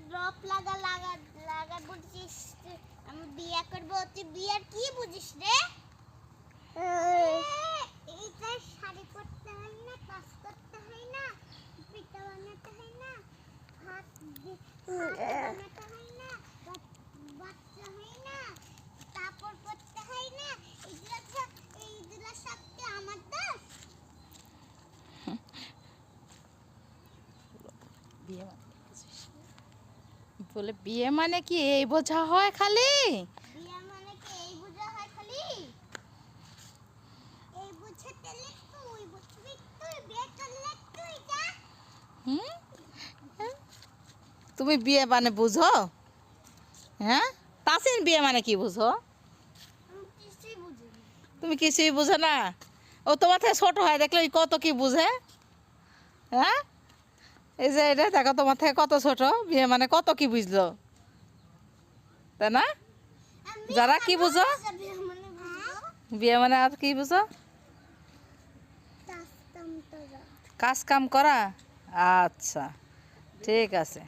drop লাগা বুঝিস আমি বিয়ে করব তুই বিয়ের কি বুঝিস রে এইটা শাড়ি পরতে হয় না কাজ করতে হয় না পিঠা বানাতে হয় না ভাত বানাতে হয় না বাচ্চা হয় না কাপড় পরতে হয় না এইগুলা সব কি আমার দোষ বিয়ে বলে বিয়ে মানে কি এই বোঝা হয় খালি বিয়ে মানে কি এই বুঝা হয় খালি এই বুঝতে তুই বুঝবি তুই বিয়ে করলে তুই যা হুম তুমি বিয়ে মানে বুঝো হ্যাঁ তাসিন বিয়ে মানে কি বুঝো আমি কিছুই বুঝি না তুমি কিছুই বুঝো না ও তোমার থেকে ছোট হয় দেখলে ওই কত কি বুঝে হ্যাঁ এই যে এটা দেখো তোমার থেকে কত ছোট বিয়ে মানে কত কি বুঝলো তাই না যারা কি বুঝো বিয়ে মানে বুঝো বিয়ে মানে আর কি বুঝো কাস্টম তো কাজ কাম করা আচ্ছা ঠিক আছে